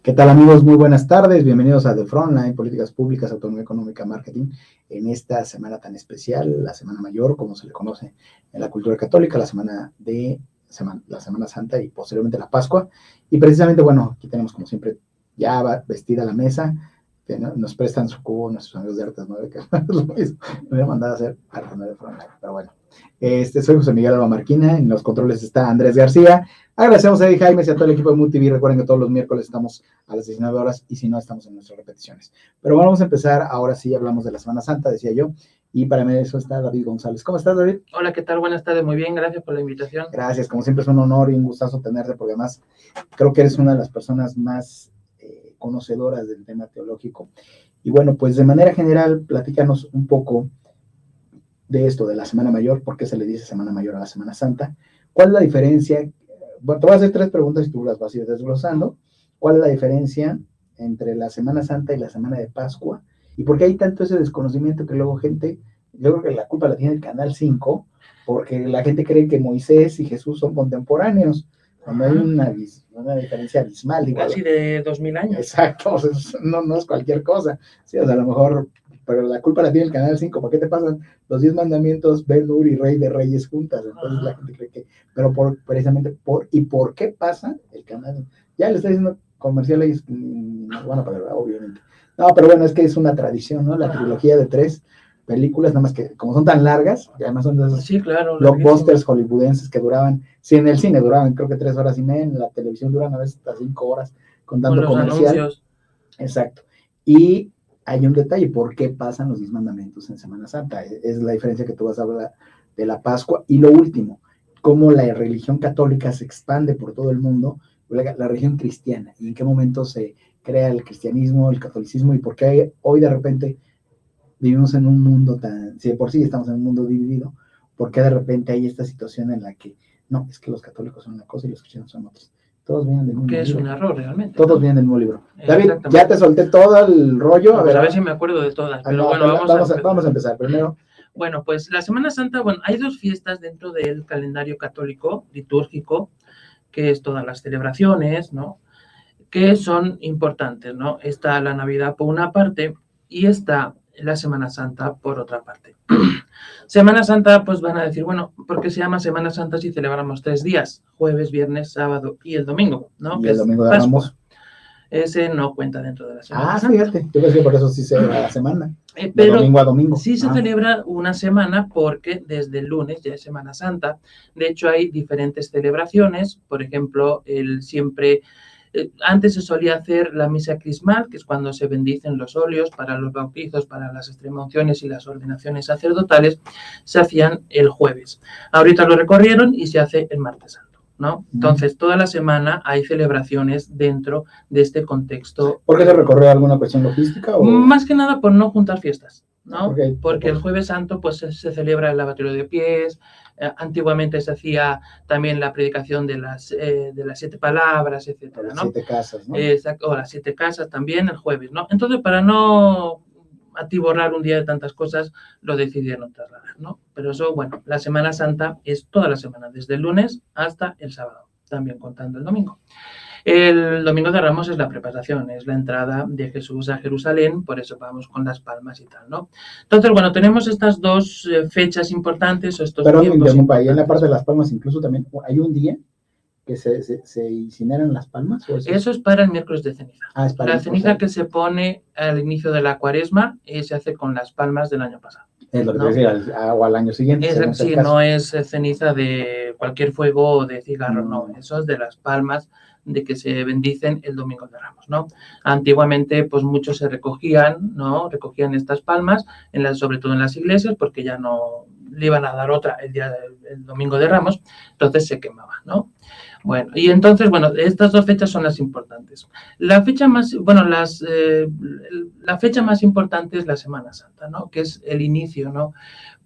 ¿Qué tal, amigos? Muy buenas tardes. Bienvenidos a The Frontline, Políticas Públicas, Autonomía Económica, Marketing, en esta semana tan especial, la Semana Mayor, como se le conoce en la cultura católica, la Semana Santa y posteriormente la Pascua. Y precisamente, bueno, aquí tenemos como siempre ya vestida la mesa, que nos prestan su cubo nuestros amigos de Artes 9, que es lo mismo. Me voy a mandar a hacer Artes 9 Frontline, pero bueno. Soy José Miguel Alba Marquina, en los controles está Andrés García. Agradecemos a Eddie Jaimes y a todo el equipo de MultiV. Recuerden que todos los miércoles estamos a las 19 horas y si no, estamos en nuestras repeticiones. Pero bueno, vamos a empezar. Ahora sí hablamos de la Semana Santa, decía yo. Y para mí eso está David González. ¿Cómo estás, David? Hola, ¿qué tal? Buenas tardes, muy bien, gracias por la invitación. Gracias, como siempre es un honor y un gustazo tenerte, porque además creo que eres una de las personas más conocedoras del tema teológico. Y bueno, pues de manera general, platícanos un poco de esto, de la Semana Mayor, por qué se le dice Semana Mayor a la Semana Santa. ¿Cuál es la diferencia? Bueno, te voy a hacer 3 preguntas y tú las vas a ir desglosando. ¿Cuál es la diferencia entre la Semana Santa y la Semana de Pascua? ¿Y por qué hay tanto ese desconocimiento que luego gente, yo creo que la culpa la tiene el Canal 5, porque la gente cree que Moisés y Jesús son contemporáneos, cuando hay una diferencia abismal. Igual. Casi de 2000 años. Exacto, o sea, no es cualquier cosa. Sí, o sea, a lo mejor, pero la culpa la tiene el Canal 5. ¿Por qué te pasan los 10 mandamientos, Ben-Hur y Rey de Reyes juntas? Entonces la gente cree que, pero precisamente ¿por qué pasa el Canal? Ya le estoy diciendo comerciales, no van a pagar, obviamente. No, pero bueno, es que es una tradición, ¿no? La trilogía de 3 películas, nada más que como son tan largas, y además son de esos blockbusters hollywoodenses que duraban, sí, en el cine duraban creo que 3 horas y media, en la televisión duran a veces hasta 5 horas, contando comercial. Anuncios. Exacto. Y hay un detalle, ¿por qué pasan los 10 mandamientos en Semana Santa? Es la diferencia que tú vas a hablar de la Pascua. Y lo último, cómo la religión católica se expande por todo el mundo, la religión cristiana, y en qué momento se crea el cristianismo, el catolicismo, y por qué hoy de repente vivimos en un mundo tan, si de por sí estamos en un mundo dividido, por qué de repente hay esta situación en la que, no, es que los católicos son una cosa y los cristianos son otros. Todos vienen del mismo libro. Que es un error realmente. Todos vienen del mismo libro. David, ya te solté todo el rollo. No, a ver si me acuerdo de todas. Pero no, bueno, vamos a empezar primero. Bueno, pues la Semana Santa, bueno, hay 2 fiestas dentro del calendario católico litúrgico, que es todas las celebraciones, ¿no? Que son importantes, ¿no? Está la Navidad por una parte y está la Semana Santa por otra parte. Semana Santa, pues van a decir, bueno, ¿por qué se llama Semana Santa si celebramos 3 días? Jueves, viernes, sábado y el domingo, ¿no? Y el domingo de Ramos. Ese no cuenta dentro de la Semana Santa. Fíjate, yo pensé que por eso sí se celebra la semana, pero de domingo a domingo. Sí se celebra una semana porque desde el lunes ya es Semana Santa. De hecho, hay diferentes celebraciones, por ejemplo, antes se solía hacer la misa crismal, que es cuando se bendicen los óleos para los bautizos, para las extremaunciones y las ordenaciones sacerdotales, se hacían el jueves. Ahorita lo recorrieron y se hace el martes santo, ¿no? Entonces, toda la semana hay celebraciones dentro de este contexto. ¿Por qué se recorrió alguna cuestión logística? ¿O? Más que nada por no juntar fiestas, ¿no? Porque el jueves santo pues se celebra el lavatorio de pies. Antiguamente se hacía también la predicación de las 7 palabras, etcétera, ¿no? 7 casas, ¿no? O las 7 casas también el jueves, ¿no? Entonces, para no atiborrar un día de tantas cosas, lo decidieron trasladar, ¿no? Pero eso, bueno, la Semana Santa es toda la semana, desde el lunes hasta el sábado, también contando el domingo. El domingo de Ramos es la preparación, es la entrada de Jesús a Jerusalén, por eso vamos con las palmas y tal, ¿no? Entonces, bueno, tenemos estas 2 fechas importantes o estos tiempos importantes. Ahí en la parte de las palmas incluso también hay un día que se incineran las palmas. ¿O eso es para el miércoles de ceniza. Es para la ceniza que se pone al inicio de la cuaresma se hace con las palmas del año pasado. Es lo que decía, o al año siguiente. Sí, no es ceniza de cualquier fuego o de cigarro, no. Eso es de las palmas de que se bendicen el domingo de Ramos, ¿no? Antiguamente, pues muchos se recogían, ¿no? Recogían estas palmas, sobre todo en las iglesias, porque ya no le iban a dar otra el domingo de Ramos, entonces se quemaban, ¿no? Bueno, y entonces, bueno, estas 2 fechas son las importantes. La fecha más importante es la Semana Santa, ¿no? Que es el inicio, ¿no?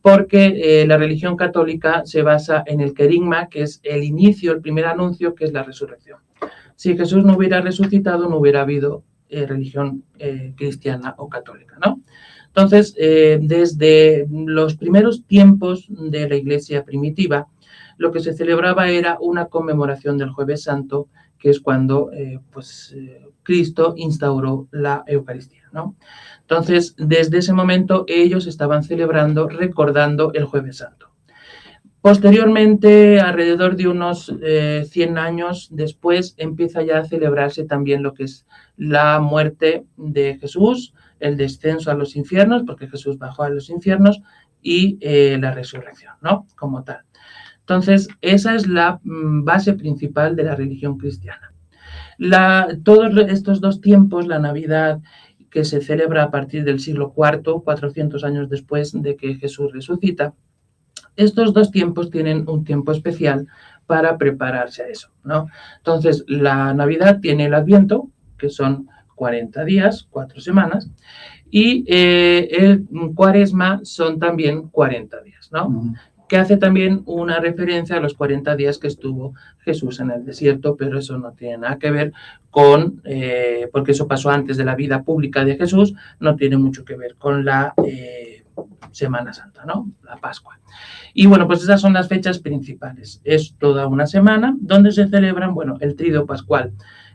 Porque la religión católica se basa en el querigma, que es el inicio, el primer anuncio, que es la resurrección. Si Jesús no hubiera resucitado, no hubiera habido religión cristiana o católica, ¿no? Entonces, desde los primeros tiempos de la Iglesia primitiva, lo que se celebraba era una conmemoración del Jueves Santo, que es cuando Cristo instauró la Eucaristía, ¿no? Entonces, desde ese momento ellos estaban celebrando, recordando el Jueves Santo. Posteriormente, alrededor de unos 100 años después, empieza ya a celebrarse también lo que es la muerte de Jesús, el descenso a los infiernos, porque Jesús bajó a los infiernos, y la resurrección, ¿no? Como tal. Entonces, esa es la base principal de la religión cristiana. Todos estos dos tiempos, la Navidad, que se celebra a partir del siglo IV, 400 años después de que Jesús resucita, estos dos tiempos tienen un tiempo especial para prepararse a eso, ¿no? Entonces, la Navidad tiene el Adviento, que son 40 días, 4 semanas, y el Cuaresma son también 40 días, ¿no? Que hace también una referencia a los 40 días que estuvo Jesús en el desierto, pero eso no tiene nada que ver con, porque eso pasó antes de la vida pública de Jesús, no tiene mucho que ver con la Semana Santa, ¿no? La Pascua. Y bueno, pues esas son las fechas principales. Es toda una semana donde se celebran, bueno, el Triduo Pascual,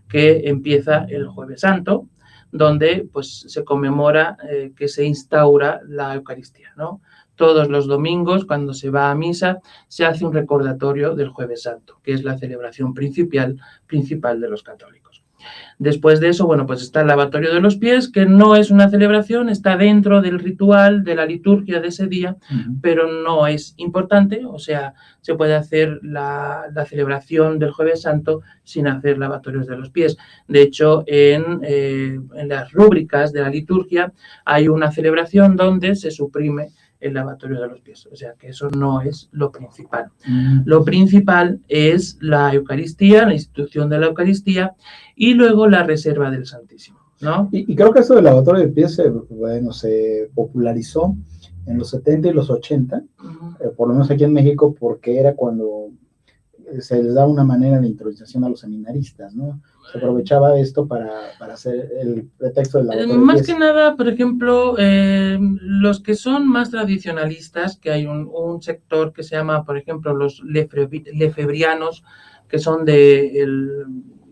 que empieza el Jueves Santo, donde pues se conmemora que se instaura la Eucaristía, ¿no? Todos los domingos, cuando se va a misa, se hace un recordatorio del Jueves Santo, que es la celebración principal de los católicos. Después de eso, bueno, pues está el lavatorio de los pies, que no es una celebración, está dentro del ritual, de la liturgia de ese día, pero no es importante, o sea, se puede hacer la celebración del Jueves Santo sin hacer lavatorios de los pies. De hecho, en las rúbricas de la liturgia hay una celebración donde se suprime el lavatorio de los pies, o sea que eso no es lo principal. Lo principal es la Eucaristía, la institución de la Eucaristía y luego la reserva del Santísimo, ¿no? Y creo que eso del lavatorio de pies se popularizó en los 70 y los 80, por lo menos aquí en México, porque era cuando se les daba una manera de introducción a los seminaristas, ¿no? Se aprovechaba esto para hacer el pretexto del lavatorio de pies. Más que nada, por ejemplo, los que son más tradicionalistas, que hay un sector que se llama, por ejemplo, los lefebrianos, que son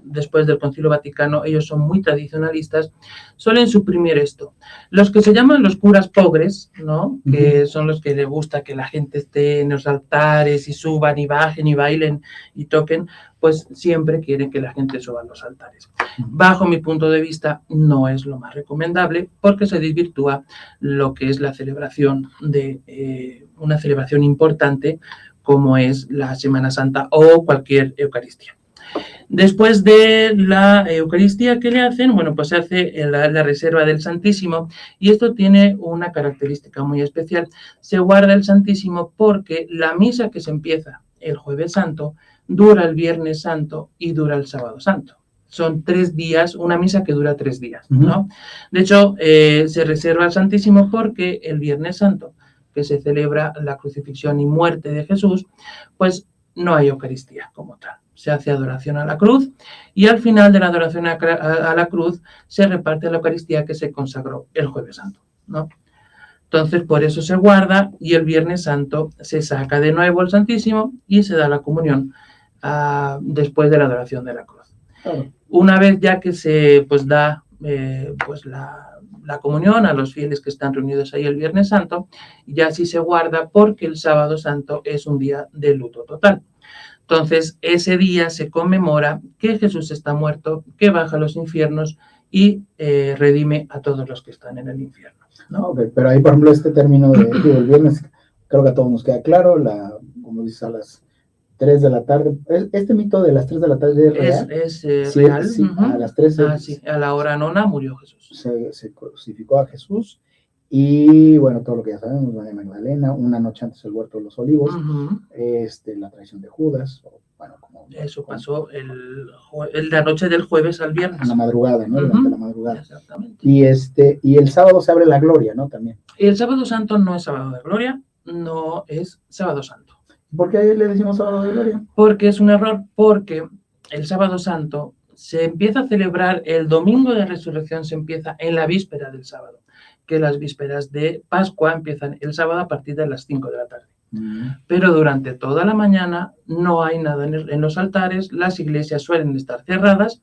después del Concilio Vaticano, ellos son muy tradicionalistas, suelen suprimir esto. Los que se llaman los curas pobres, ¿no? Que son los que les gusta que la gente esté en los altares y suban y bajen y bailen y toquen, pues siempre quieren que la gente suba a los altares. Bajo mi punto de vista, no es lo más recomendable porque se desvirtúa lo que es la celebración de una celebración importante como es la Semana Santa o cualquier Eucaristía. Después de la Eucaristía, ¿qué le hacen? Bueno, pues se hace la reserva del Santísimo y esto tiene una característica muy especial. Se guarda el Santísimo porque la misa que se empieza el Jueves Santo dura el Viernes Santo y dura el Sábado Santo. Son 3 días, una misa que dura 3 días, ¿no? De hecho, se reserva el Santísimo porque el Viernes Santo, que se celebra la crucifixión y muerte de Jesús, pues no hay Eucaristía como tal. Se hace adoración a la cruz y al final de la adoración a la cruz se reparte la Eucaristía que se consagró el Jueves Santo, ¿no? Entonces, por eso se guarda y el Viernes Santo se saca de nuevo el Santísimo y se da la comunión después de la adoración de la cruz. Una vez ya que se da la comunión a los fieles que están reunidos ahí el Viernes Santo, ya sí se guarda porque el Sábado Santo es un día de luto total. Entonces, ese día se conmemora que Jesús está muerto, que baja a los infiernos y redime a todos los que están en el infierno, ¿no? Okay, pero ahí, por ejemplo, este término del viernes, creo que a todos nos queda claro, como dices, a las 3 de la tarde. ¿Este mito de las 3 de la tarde es real? Es real. Sí, a las 3 sí, a la hora nona murió Jesús. Se crucificó a Jesús. Y bueno, todo lo que ya sabemos, María Magdalena, una noche antes del Huerto de los Olivos, la traición de Judas, eso pasó la noche del jueves al viernes. En la madrugada, ¿no? Durante la madrugada. Exactamente. Y el sábado se abre la gloria, ¿no? También. Y el Sábado Santo no es sábado de gloria, no es Sábado Santo. ¿Por qué le decimos sábado de gloria? Porque es un error, porque el Sábado Santo se empieza a celebrar, el domingo de resurrección se empieza en la víspera del sábado, que las vísperas de Pascua empiezan el sábado a partir de las 5 de la tarde. Pero durante toda la mañana no hay nada en los altares, las iglesias suelen estar cerradas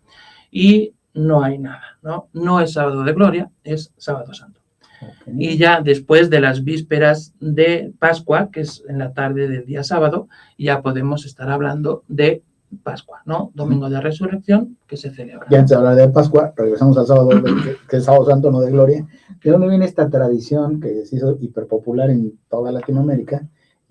y no hay nada, ¿no? No es sábado de gloria, es sábado santo. Y ya después de las vísperas de Pascua, que es en la tarde del día sábado, ya podemos estar hablando de Pascua, ¿no? Domingo de Resurrección, que se celebra. Ya antes de hablar de Pascua, regresamos al sábado, que es sábado santo, no de gloria. ¿De dónde viene esta tradición que se hizo hiperpopular en toda Latinoamérica,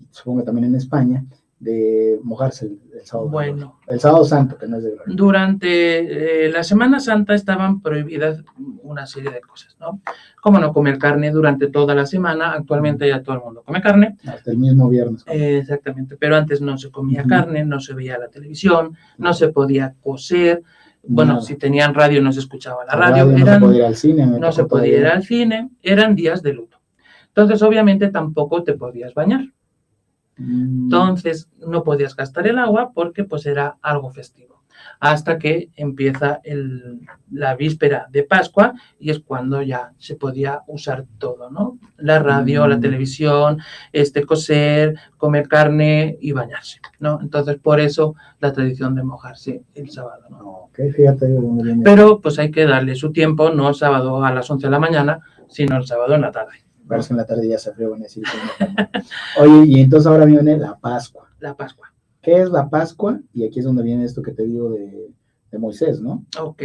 supongo también en España, de mojarse el sábado? Bueno, el sábado santo, que no es de gloria. Durante la Semana Santa estaban prohibidas una serie de cosas, ¿no? Como no comer carne durante toda la semana. Actualmente ya todo el mundo come carne. Hasta el mismo viernes. Exactamente, pero antes no se comía carne, no se veía la televisión, no se podía coser. Bueno, si tenían radio no se escuchaba la radio. No se podía ir al cine. No se podía ir al cine, eran días de luto. Entonces, obviamente, tampoco te podías bañar. Entonces, no podías gastar el agua porque pues era algo festivo. Hasta que empieza la víspera de Pascua y es cuando ya se podía usar todo, ¿no? La radio, la televisión, coser, comer carne y bañarse, ¿no? Entonces, por eso la tradición de mojarse el sábado, ¿no? Okay, fíjate. Pero pues hay que darle su tiempo, no el sábado a las 11 de la mañana, sino el sábado en la tarde. Parece que en la tarde ya se frío, sí. Oye, y entonces ahora viene la Pascua. La Pascua. ¿Qué es la Pascua? Y aquí es donde viene esto que te digo de Moisés, ¿no? Ok.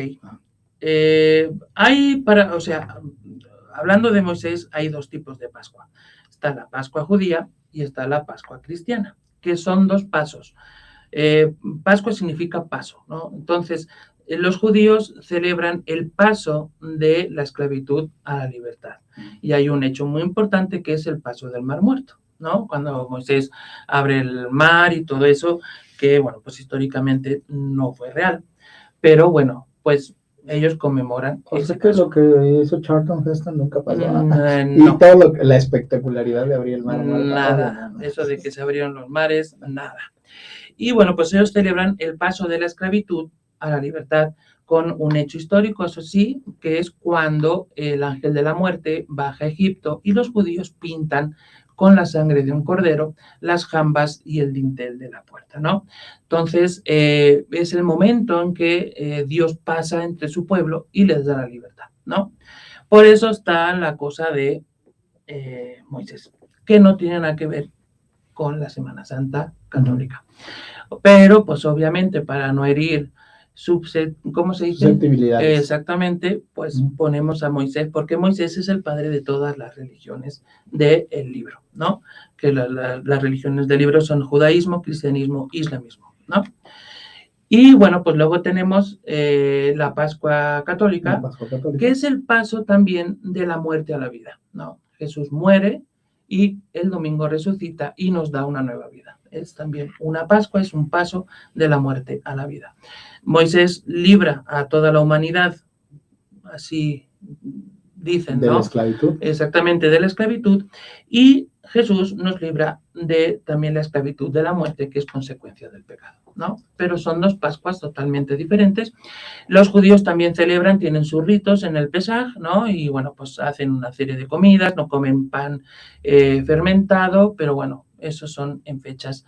Hablando de Moisés, hay dos tipos de Pascua. Está la Pascua judía y está la Pascua cristiana, que son dos pasos. Pascua significa paso, ¿no? Entonces, los judíos celebran el paso de la esclavitud a la libertad. Y hay un hecho muy importante que es el paso del Mar Muerto, ¿no? Cuando Moisés abre el mar y todo eso, que, bueno, pues históricamente no fue real. Pero, bueno, pues ellos conmemoran. O sea que lo que hizo Charlton Heston nunca pasó. No. Y todo la espectacularidad de abrir el mar Muerto. Nada, eso de que se abrieron los mares, nada. Y, bueno, pues ellos celebran el paso de la esclavitud a la libertad con un hecho histórico, eso sí, que es cuando el ángel de la muerte baja a Egipto y los judíos pintan con la sangre de un cordero las jambas y el dintel de la puerta, ¿no? Entonces, es el momento en que Dios pasa entre su pueblo y les da la libertad, ¿no? Por eso está la cosa de Moisés, que no tiene nada que ver con la Semana Santa católica. Pero, pues, obviamente, para no herir ¿cómo se dice? Susceptibilidades. Exactamente, pues ponemos a Moisés, porque Moisés es el padre de todas las religiones del libro, ¿no? Que las religiones del libro son judaísmo, cristianismo, islamismo, ¿no? Y, bueno, pues luego tenemos la Pascua católica, que es el paso también de la muerte a la vida, ¿no? Jesús muere y el domingo resucita y nos da una nueva vida. Es también una Pascua, es un paso de la muerte a la vida. Moisés libra a toda la humanidad, así dicen, ¿no? De la esclavitud. Exactamente, de la esclavitud. Y Jesús nos libra de también la esclavitud de la muerte, que es consecuencia del pecado, ¿no? Pero son dos Pascuas totalmente diferentes. Los judíos también celebran, tienen sus ritos en el Pesaj, ¿no? Y, bueno, pues hacen una serie de comidas, no comen pan fermentado, pero, bueno, esos son en fechas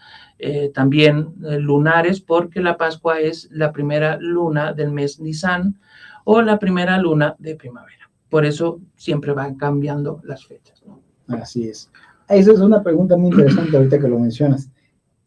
también lunares, porque la Pascua es la primera luna del mes Nisan o la primera luna de primavera. Por eso siempre van cambiando las fechas, ¿no? Así es. Esa es una pregunta muy interesante ahorita que lo mencionas.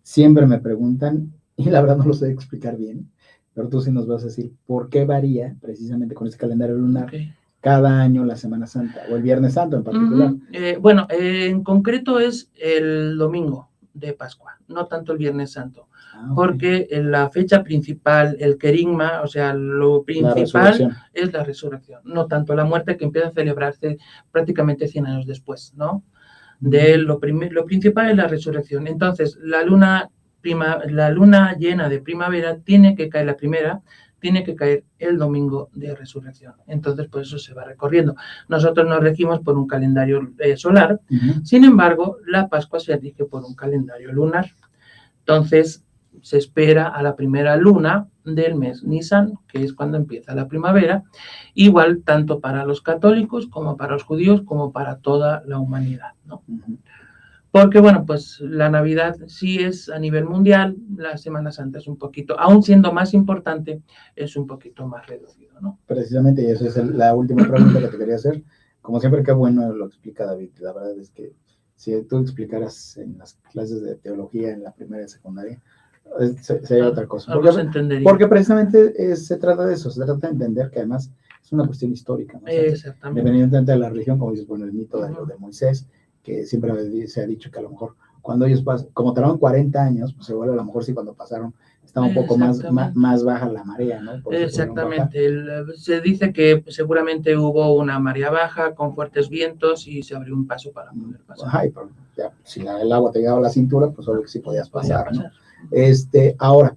Siempre me preguntan, y la verdad no lo sé explicar bien, pero tú sí nos vas a decir por qué varía precisamente con este calendario lunar cada año la Semana Santa, o el Viernes Santo en particular. Bueno, en concreto es el domingo de Pascua, no tanto el Viernes Santo, porque la fecha principal, el querigma, o sea, lo principal es la resurrección, no tanto la muerte, que empieza a celebrarse prácticamente 100 años después, ¿no? Lo principal es la resurrección. Entonces, la luna llena de primavera tiene que caer tiene que caer el domingo de resurrección. Entonces, por eso se va recorriendo. Nosotros nos regimos por un calendario solar, sin embargo, la Pascua se rige por un calendario lunar. Entonces, se espera a la primera luna del mes Nisan, que es cuando empieza la primavera, igual tanto para los católicos como para los judíos, como para toda la humanidad, ¿no? Porque, bueno, pues la Navidad sí es a nivel mundial, la Semana Santa es un poquito, aún siendo más importante, es un poquito más reducido, ¿no? Precisamente, y esa es la última pregunta que te quería hacer. Como siempre, qué bueno lo explica David. La verdad es que si tú explicaras en las clases de teología en la primaria y secundaria, sería otra cosa. Algo se entendería. Porque precisamente se trata de eso, se trata de entender que además es una cuestión histórica, ¿no? O sea, Exactamente. independientemente de la religión, como dices, bueno, el mito de Moisés, que siempre se ha dicho que a lo mejor cuando ellos pasan, como tardaron 40 años, pues igual a lo mejor sí cuando pasaron estaba un poco más baja la marea, ¿no? Exactamente. Se dice que seguramente hubo una marea baja con fuertes vientos y se abrió un paso para poder pasar. Ay, pero ya, si el agua te llegaba a la cintura, pues obvio que sí podías pasar, ¿no? Ahora,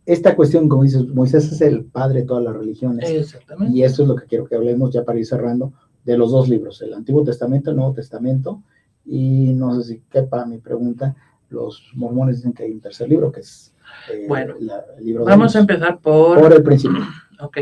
esta cuestión, como dices, Moisés es el padre de todas las religiones. Exactamente. Y eso es lo que quiero que hablemos ya para ir cerrando de los dos libros, el Antiguo Testamento, el Nuevo Testamento. Y no sé si quepa mi pregunta, los mormones dicen que hay un tercer libro, que es bueno, el libro de vamos a empezar por el principio. Ok.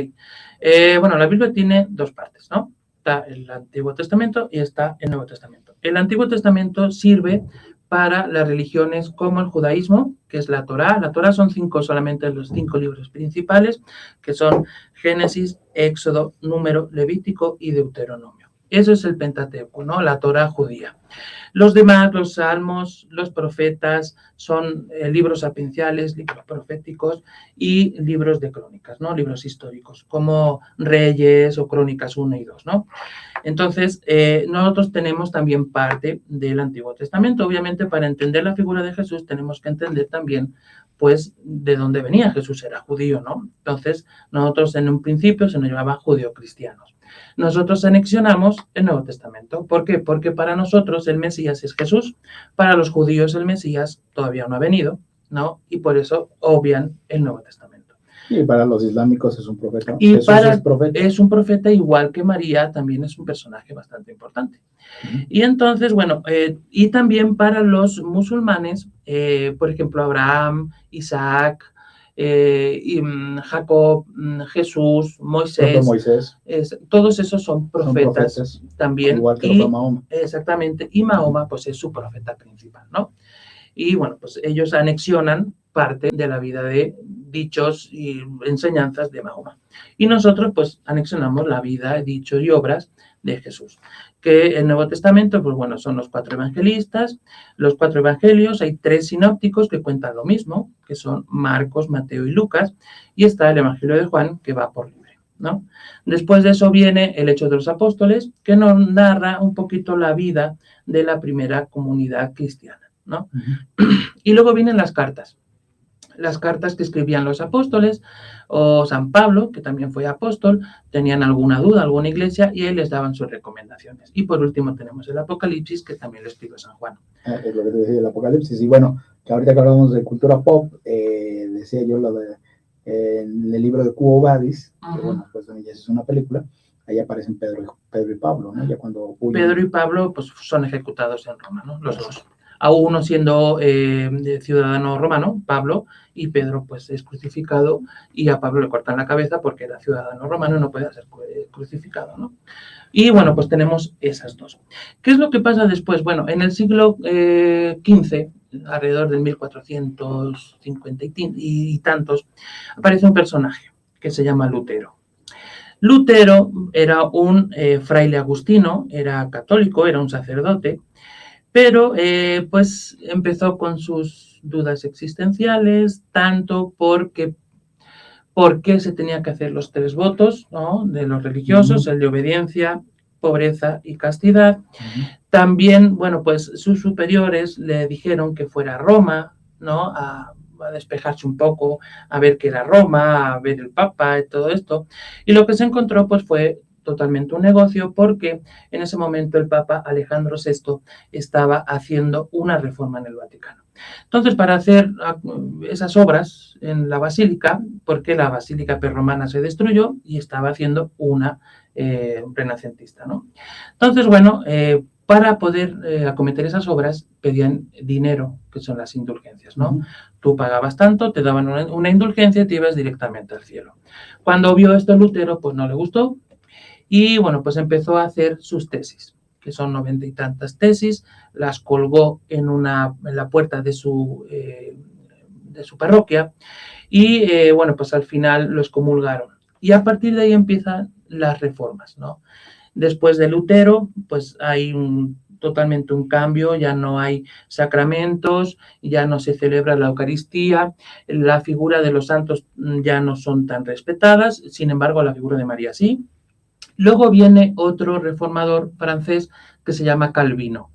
Bueno, la Biblia tiene dos partes, ¿no? Está el Antiguo Testamento y está el Nuevo Testamento. El Antiguo Testamento sirve para las religiones como el judaísmo, que es la Torá. La Torá son solamente los 5 libros principales, que son Génesis, Éxodo, Número, Levítico y Deuteronomio. Eso es el Pentateuco, ¿no? La Torá judía. Los demás, los salmos, los profetas, son libros sapienciales, libros proféticos y libros de crónicas, ¿no? Libros históricos, como Reyes o Crónicas 1 y 2, ¿no? Entonces, nosotros tenemos también parte del Antiguo Testamento. Obviamente, para entender la figura de Jesús, tenemos que entender también, pues, de dónde venía Jesús. Era judío, ¿no? Entonces, nosotros en un principio se nos llamaba judío-cristianos. Nosotros anexionamos el Nuevo Testamento. ¿Por qué? Porque para nosotros el Mesías es Jesús, para los judíos el Mesías todavía no ha venido, ¿no? Y por eso obvian el Nuevo Testamento. Y para los islámicos es un profeta. Y Jesús es un profeta igual que María, también es un personaje bastante importante. Y entonces, bueno, y también para los musulmanes, por ejemplo, Abraham, Isaac, Jacob, Jesús, Moisés, todos esos son profetas también. Igual que Mahoma. Exactamente, y Mahoma pues es su profeta principal, ¿no? Y bueno, pues ellos anexionan parte de la vida de dichos y enseñanzas de Mahoma. Y nosotros pues anexionamos la vida, dichos y obras de Jesús. Que el Nuevo Testamento, pues bueno, son los 4 evangelistas, los 4 evangelios, hay 3 sinópticos que cuentan lo mismo, que son Marcos, Mateo y Lucas, y está el Evangelio de Juan, que va por libre, ¿no? Después de eso viene el Hechos de los Apóstoles, que nos narra un poquito la vida de la primera comunidad cristiana, ¿no? Y luego vienen las cartas que escribían los apóstoles, o San Pablo, que también fue apóstol, tenían alguna duda, alguna iglesia, y él les daban sus recomendaciones. Y por último tenemos el Apocalipsis, que también lo escribió San Juan. Es lo que te decía, el Apocalipsis. Y bueno, que ahorita que hablamos de cultura pop, decía yo lo de en el libro de Quo Vadis, que bueno, pues ya es una película, ahí aparecen Pedro y Pablo, ¿no? Ya cuando Pedro y Pablo pues son ejecutados en Roma, ¿no? Los dos. A uno siendo ciudadano romano, Pablo, y Pedro pues es crucificado, y a Pablo le cortan la cabeza porque era ciudadano romano y no puede ser crucificado, ¿no? Y bueno, pues tenemos esas dos. ¿Qué es lo que pasa después? Bueno, en el siglo XV, alrededor del 1450 y tantos, aparece un personaje que se llama Lutero. Lutero era un fraile agustino, era católico, era un sacerdote, pero pues empezó con sus dudas existenciales, tanto por qué se tenía que hacer los 3 votos, ¿no? De los religiosos, el de obediencia, pobreza y castidad. También, bueno, pues sus superiores le dijeron que fuera a Roma, ¿no? A despejarse un poco, a ver qué era Roma, a ver el Papa y todo esto. Y lo que se encontró pues fue totalmente un negocio, porque en ese momento el Papa Alejandro VI estaba haciendo una reforma en el Vaticano. Entonces, para hacer esas obras en la basílica, porque la basílica prerromana se destruyó y estaba haciendo una renacentista, ¿no? Entonces, bueno, para poder acometer esas obras pedían dinero, que son las indulgencias, ¿no? Tú pagabas tanto, te daban una indulgencia y te ibas directamente al cielo. Cuando vio esto Lutero, pues no le gustó, y bueno, pues empezó a hacer sus tesis, que son 90 y tantas tesis, las colgó en la puerta de su parroquia y, bueno, pues al final lo excomulgaron. Y a partir de ahí empiezan las reformas, ¿no? Después de Lutero, pues hay totalmente un cambio, ya no hay sacramentos, ya no se celebra la Eucaristía, la figura de los santos ya no son tan respetadas, sin embargo la figura de María sí. Luego viene otro reformador francés que se llama Calvino.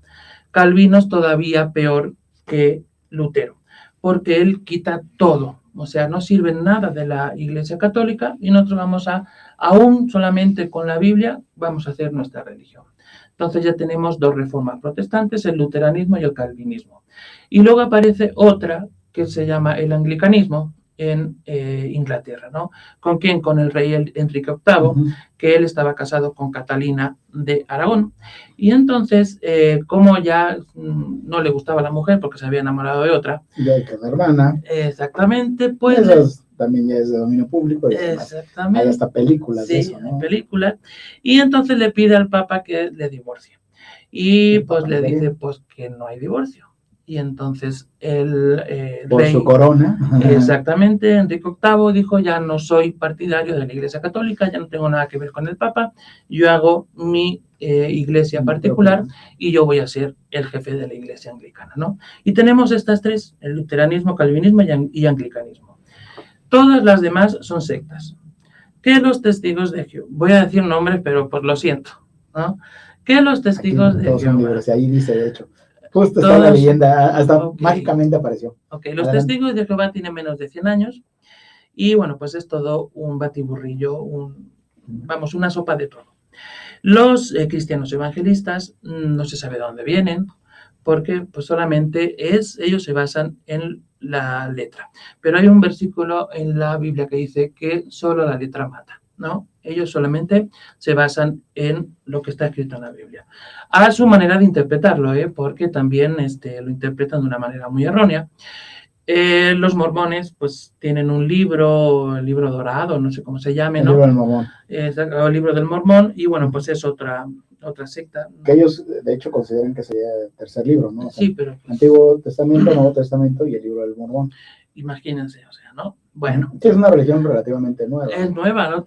Calvino es todavía peor que Lutero, porque él quita todo, o sea, no sirve nada de la Iglesia Católica y nosotros vamos aún solamente con la Biblia, vamos a hacer nuestra religión. Entonces ya tenemos dos reformas protestantes, el luteranismo y el calvinismo. Y luego aparece otra que se llama el anglicanismo en Inglaterra, ¿no? ¿Con quién? Con el rey Enrique VIII, que él estaba casado con Catalina de Aragón. Y entonces, como ya no le gustaba la mujer porque se había enamorado de otra. De que la hermana. Exactamente, pues. Eso también ya es de dominio público. Y exactamente. Hay hasta películas sí, de eso, ¿no? películas. Y entonces le pide al Papa que le divorcie. Y pues le dice pues que no hay divorcio. Y entonces el por rey, su corona. Exactamente, Enrique VIII dijo, ya no soy partidario de la Iglesia Católica, ya no tengo nada que ver con el Papa, yo hago mi iglesia particular y yo voy a ser el jefe de la Iglesia anglicana, ¿no? Y tenemos estas tres, el luteranismo, calvinismo y anglicanismo. Todas las demás son sectas. Que los testigos de Jehová, voy a decir nombres, pero pues lo siento, ¿no? Que los testigos de Jehová. Ahí dice, de hecho. Justo está la leyenda, hasta mágicamente apareció. Ok, los testigos de Jehová tienen menos de 100 años y bueno, pues es todo un batiburrillo, vamos, una sopa de todo. Los cristianos evangelistas no se sabe de dónde vienen porque pues solamente ellos se basan en la letra. Pero hay un versículo en la Biblia que dice que solo la letra mata, ¿no? Ellos solamente se basan en lo que está escrito en la Biblia. A su manera de interpretarlo, porque también lo interpretan de una manera muy errónea. Los mormones, pues, tienen un libro, el libro dorado, no sé cómo se llame, ¿no? El libro del mormón. El libro del mormón, y bueno, pues es otra secta. Que ellos, de hecho, consideran que sería el tercer libro, ¿no? O sea, sí, pero... Pues, Antiguo Testamento, Nuevo Testamento y el libro del mormón. Imagínense, o sea, ¿no? Bueno. Sí, es una religión relativamente nueva. Es nueva, ¿no?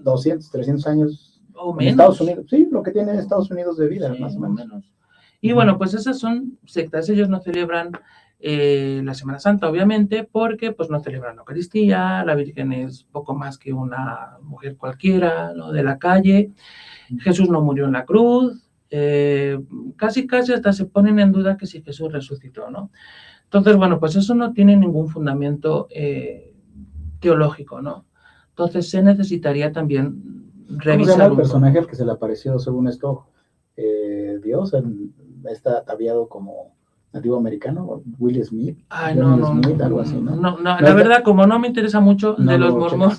200, 300 años o menos. En Estados Unidos. Sí, lo que tiene Estados Unidos de vida, sí, más o menos. Y bueno, pues esas son sectas. Ellos no celebran la Semana Santa, obviamente, porque pues no celebran la Eucaristía, la Virgen es poco más que una mujer cualquiera, ¿no? De la calle. Jesús no murió en la cruz. Casi hasta se ponen en duda que si Jesús resucitó, ¿no? Entonces, bueno, pues eso no tiene ningún fundamento teológico, ¿no? Entonces se necesitaría también revisar. ¿Cómo se llama el personaje al que se le apareció, según esto, Dios? Está ataviado como nativo americano, Will Smith. Ay, no, Smith, algo así, ¿no? No, la verdad, como no me interesa mucho de los mormones,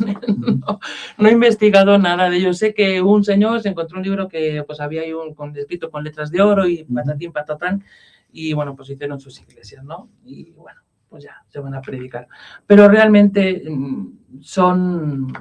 no he investigado nada de ellos. Sé que un señor se encontró un libro que pues había ahí escrito con letras de oro y patatín, patatán, y bueno, pues hicieron sus iglesias, ¿no? Y bueno, pues ya, se van a predicar. Pero realmente son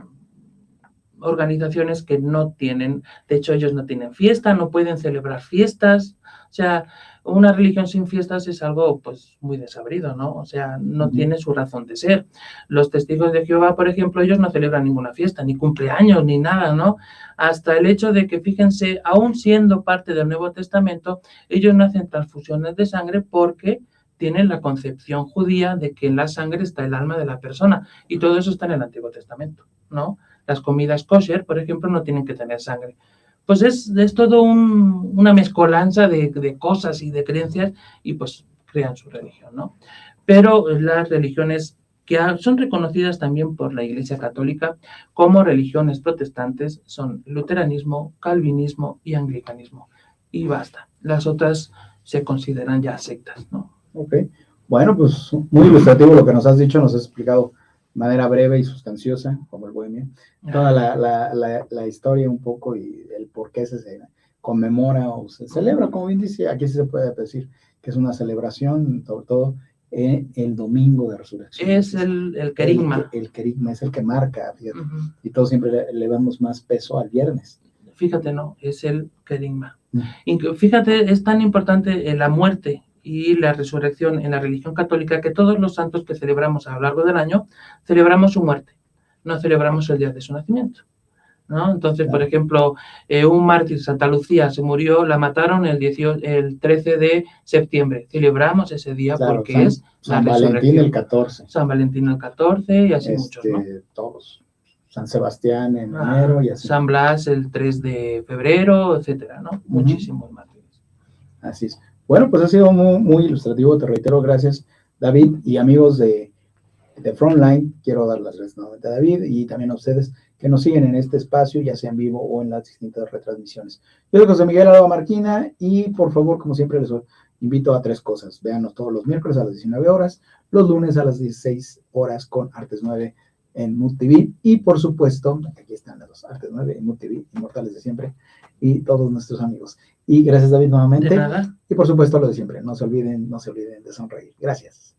organizaciones que no tienen, de hecho ellos no tienen fiesta, no pueden celebrar fiestas, o sea, una religión sin fiestas es algo pues muy desabrido, ¿no? O sea, no tiene su razón de ser. Los testigos de Jehová, por ejemplo, ellos no celebran ninguna fiesta, ni cumpleaños, ni nada, ¿no? Hasta el hecho de que, fíjense, aún siendo parte del Nuevo Testamento, ellos no hacen transfusiones de sangre porque tienen la concepción judía de que en la sangre está el alma de la persona, y todo eso está en el Antiguo Testamento, ¿no? Las comidas kosher, por ejemplo, no tienen que tener sangre. Pues es todo una mezcolanza de cosas y de creencias y pues crean su religión, ¿no? Pero las religiones que son reconocidas también por la Iglesia Católica como religiones protestantes son luteranismo, calvinismo y anglicanismo. Y basta. Las otras se consideran ya sectas, ¿no? Ok. Bueno, pues muy ilustrativo lo que nos has dicho, nos has explicado de manera breve y sustanciosa, como el bohemio, toda la historia un poco y el por qué se conmemora o se celebra, como bien dice, aquí sí se puede decir que es una celebración, sobre todo el domingo de resurrección. Es el querigma. El querigma es el que marca, y todos siempre le damos más peso al viernes. fíjate, no, es el querigma. Fíjate, es tan importante la muerte y la resurrección en la religión católica que todos los santos que celebramos a lo largo del año celebramos su muerte, no celebramos el día de su nacimiento, ¿no? Entonces, por ejemplo, un mártir, Santa Lucía, se murió, la mataron el 13 de septiembre. Celebramos ese día porque es San Valentín el 14. San Valentín el 14 y así muchos, ¿no? Todos. San Sebastián en enero y así. San Blas el 3 de febrero, etcétera, ¿no? Muchísimos mártires. Así es. Bueno, pues ha sido muy, muy ilustrativo, te reitero, gracias, David, y amigos de Frontline. Quiero dar las gracias nuevamente a David y también a ustedes que nos siguen en este espacio, ya sea en vivo o en las distintas retransmisiones. Yo soy José Miguel Alba Marquina y por favor, como siempre, les invito a 3 cosas. Véanos todos los miércoles a las 19 horas, los lunes a las 16 horas con Artes 9 en Mood TV y por supuesto, aquí están las 2, Artes 9 en Mood TV, inmortales de siempre, y todos nuestros amigos. Y gracias, David, nuevamente. De nada. Y por supuesto, lo de siempre, no se olviden de sonreír. Gracias.